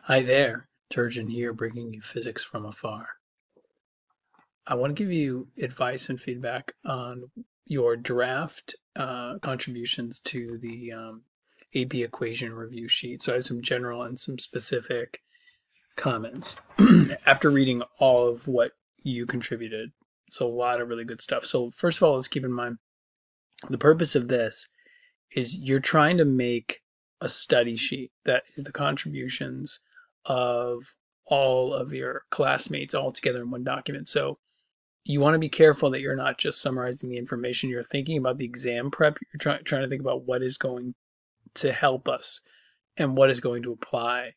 Hi there, Turgeon here, bringing you physics from afar. I want to give you advice and feedback on your draft contributions to the AP equation review sheet. So I have some general and some specific comments. After reading all of what you contributed, it's a lot of really good stuff. So first of all, let's keep in mind the purpose of this is you're trying to make a study sheet that is the contributions of all of your classmates all together in one document. So you want to be careful that you're not just summarizing the information. You're thinking about the exam prep. You're trying to think about what is going to help us and what is going to apply.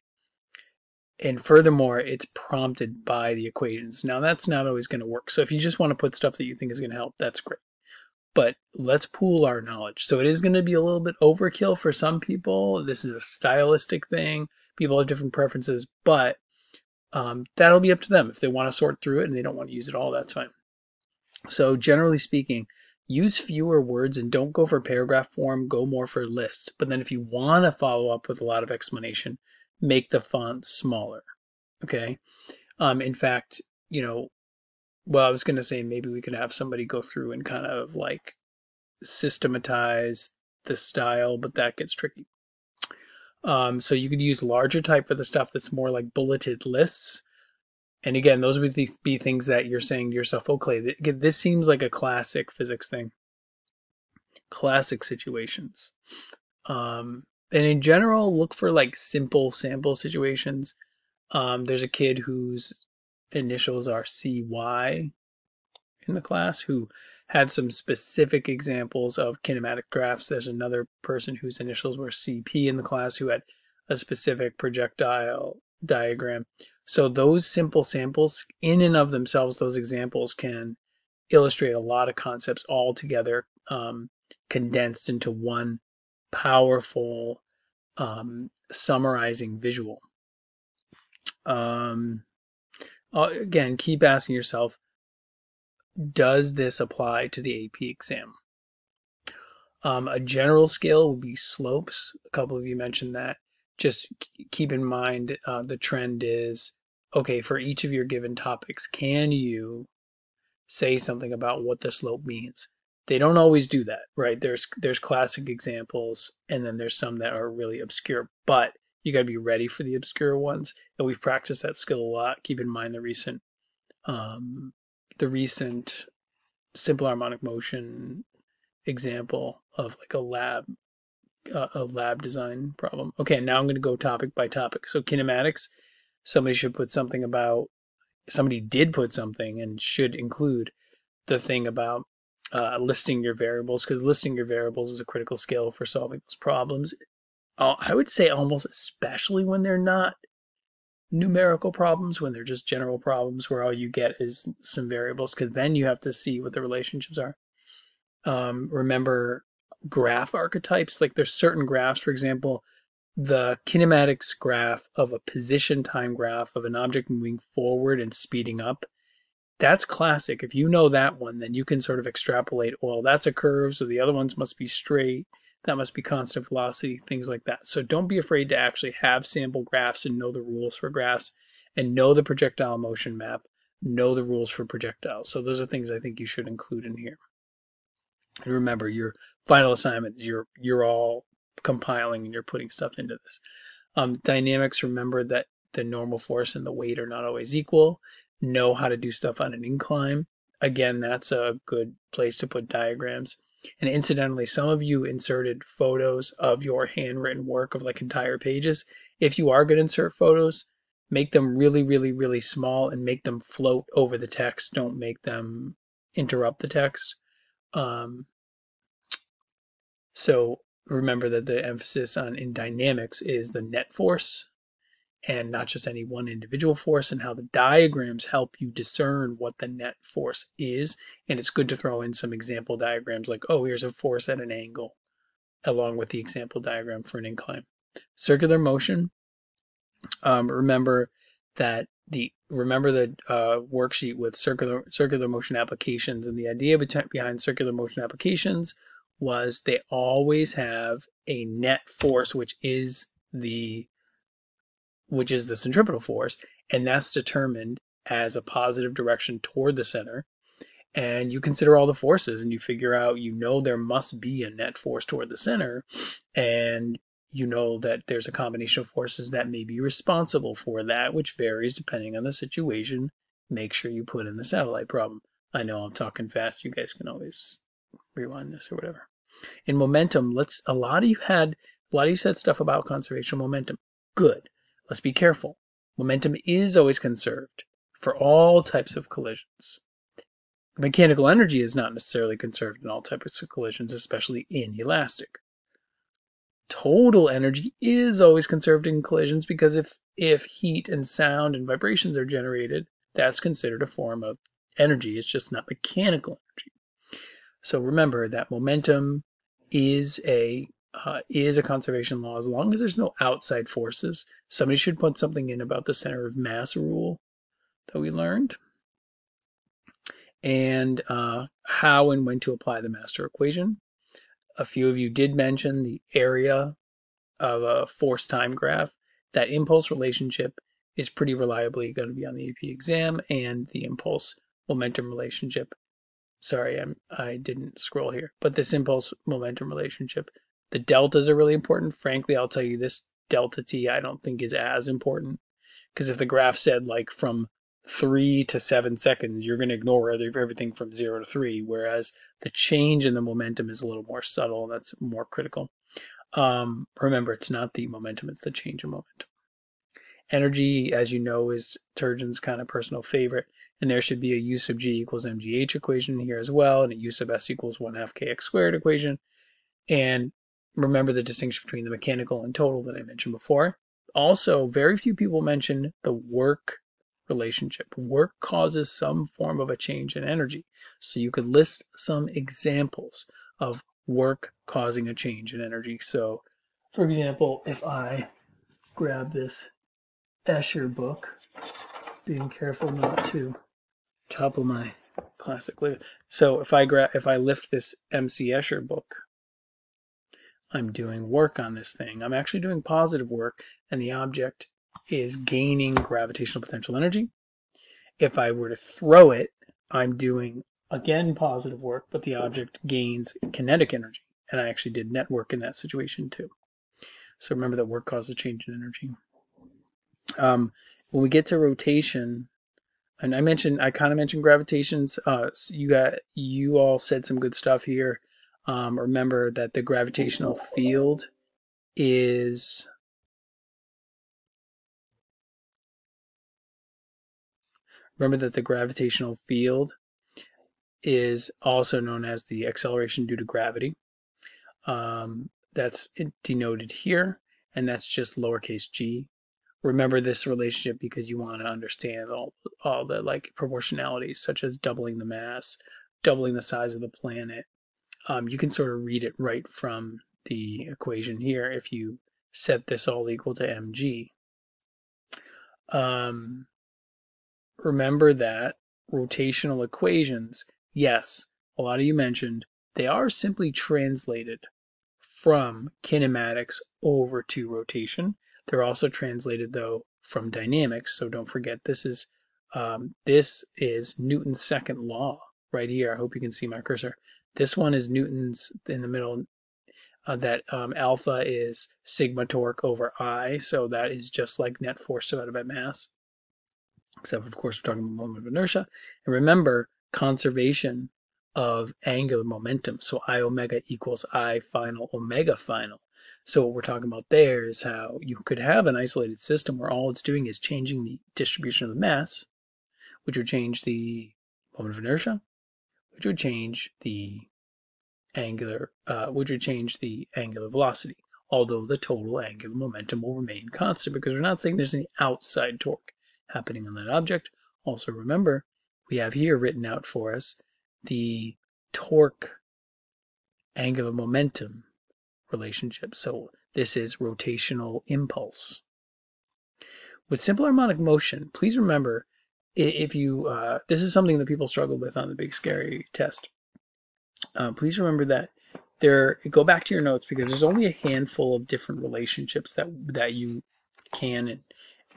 And furthermore, it's prompted by the equations. Now, that's not always going to work. So if you just want to put stuff that you think is going to help, that's great. But let's pool our knowledge. So it is going to be a little bit overkill for some people. This is a stylistic thing. People have different preferences, but that'll be up to them. If they want to sort through it and they don't want to use it all, that's fine. So generally speaking, use fewer words and don't go for paragraph form, go more for list. But then if you want to follow up with a lot of explanation, make the font smaller. Okay. In fact, well, I was going to say maybe we could have somebody go through and kind of like systematize the style, but that gets tricky. So you could use larger type for the stuff that's more like bulleted lists. And again, those would be things that you're saying to yourself, okay, this seems like a classic physics thing. Classic situations. And in general, look for like simple sample situations. There's a kid whose initials are CY in the class who had some specific examples of kinematic graphs. There's another person whose initials were CP in the class who had a specific projectile diagram. So those simple samples, in and of themselves, those examples can illustrate a lot of concepts all together, condensed into one powerful summarizing visual. Again, keep asking yourself, does this apply to the AP exam? A general scale would be slopes. A couple of you mentioned that. Just keep in mind the trend is, okay, for each of your given topics, can you say something about what the slope means? They don't always do that, right? There's classic examples, and then there's some that are really obscure, but you got to be ready for the obscure ones. And we've practiced that skill a lot. Keep in mind the recent simple harmonic motion example of like a lab design problem. Okay, now I'm going to go topic by topic. So kinematics, somebody did put something and should include the thing about listing your variables, because listing your variables is a critical skill for solving those problems. I would say almost especially when they're not numerical problems, when they're just general problems where all you get is some variables, because then you have to see what the relationships are. Remember graph archetypes, like there's certain graphs, for example, the kinematics graph of a position time graph of an object moving forward and speeding up. That's classic. If you know that one, then you can sort of extrapolate, well, that's a curve, so the other ones must be straight, that must be constant velocity, things like that. So don't be afraid to actually have sample graphs and know the rules for graphs and know the projectile motion map, know the rules for projectiles. So those are things I think you should include in here. And remember, your final assignment, you're all compiling and you're putting stuff into this. Dynamics, remember that the normal force and the weight are not always equal. Know how to do stuff on an incline. Again, that's a good place to put diagrams. And incidentally, some of you inserted photos of your handwritten work of like entire pages. If you are going to insert photos, make them really, really, really small and make them float over the text. Don't make them interrupt the text. So remember that the emphasis in dynamics is the net force and not just any one individual force, and how the diagrams help you discern what the net force is. And it's good to throw in some example diagrams like, oh, here's a force at an angle, along with the example diagram for an incline. Circular motion. Remember the worksheet with circular motion applications, and the idea behind circular motion applications was they always have a net force, which is the which is the centripetal force, and that's determined as a positive direction toward the center. And you consider all the forces and you figure out, there must be a net force toward the center, and that there's a combination of forces that may be responsible for that, which varies depending on the situation. Make sure you put in the satellite problem. I know I'm talking fast. You guys can always rewind this or whatever. In momentum, a lot of you said stuff about conservation of momentum. Good. Let's be careful. Momentum is always conserved for all types of collisions. Mechanical energy is not necessarily conserved in all types of collisions, especially inelastic. Total energy is always conserved in collisions because if heat and sound and vibrations are generated, that's considered a form of energy. It's just not mechanical energy. So remember that momentum is a conservation law as long as there's no outside forces. Somebody should put something in about the center of mass rule that we learned, and how and when to apply the master equation. A few of you did mention the area of a force time graph. That impulse relationship is pretty reliably going to be on the AP exam, and the impulse momentum relationship. Sorry, I didn't scroll here, but this impulse momentum relationship, the deltas are really important. Frankly, I'll tell you, this delta t I don't think is as important, because if the graph said like from 3 to 7 seconds, you're going to ignore everything from 0 to 3, whereas the change in the momentum is a little more subtle, and that's more critical. Remember, it's not the momentum, it's the change in momentum. Energy, as you know, is Turgeon's kind of personal favorite, and there should be a U sub G equals mgh equation here as well, and a U sub S equals 1/2 kx squared equation. And remember the distinction between the mechanical and total that I mentioned before. Also, very few people mention the work relationship. Work causes some form of a change in energy. So you could list some examples of work causing a change in energy. So, for example, if I grab this Escher book, being careful not to topple my classic lid. So if I lift this MC Escher book, I'm doing work on this thing. I'm actually doing positive work, and the object is gaining gravitational potential energy. If I were to throw it, I'm doing, again, positive work, but the object gains kinetic energy. And I actually did net work in that situation too. So remember that work causes a change in energy. When we get to rotation, and I kind of mentioned gravitations. So you all said some good stuff here. Remember that the gravitational field is also known as the acceleration due to gravity. That's denoted here, and that's just lowercase g. Remember this relationship because you want to understand all the proportionalities, such as doubling the mass, doubling the size of the planet. You can sort of read it right from the equation here if you set this all equal to mg. Remember that rotational equations, yes, a lot of you mentioned, they are simply translated from kinematics over to rotation. They're also translated, though, from dynamics, so don't forget this is Newton's second law right here. I hope you can see my cursor. This one is Newton's in the middle, that alpha is sigma torque over I, so that is just like net force divided by mass, except of course we're talking about moment of inertia. And remember, conservation of angular momentum. So I omega equals I final omega final. So what we're talking about there is how you could have an isolated system where all it's doing is changing the distribution of the mass, which would change the moment of inertia, which would change the angular velocity, although the total angular momentum will remain constant because we're not saying there's any outside torque happening on that object. Also remember, we have here written out for us the torque angular momentum relationship. So this is rotational impulse. With simple harmonic motion, please remember, if you this is something that people struggle with on the big scary test. Please remember that go back to your notes because there's only a handful of different relationships that you can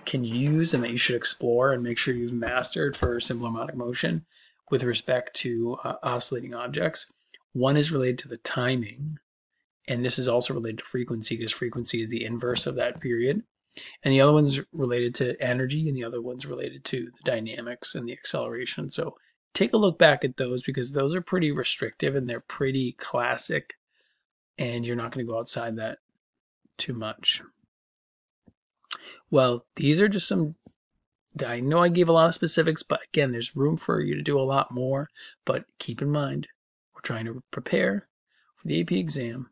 can use and that you should explore and make sure you've mastered for simple harmonic motion with respect to oscillating objects. One is related to the timing, and this is also related to frequency, because frequency is the inverse of that period. And the other one's related to energy, and the other one's related to the dynamics and the acceleration. So take a look back at those, because those are pretty restrictive and they're pretty classic, and you're not going to go outside that too much. Well, these are just some, I know I gave a lot of specifics, but again, there's room for you to do a lot more. But keep in mind, we're trying to prepare for the AP exam,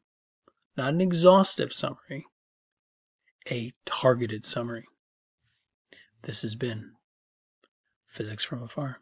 not an exhaustive summary, a targeted summary. This has been Physics from Afar.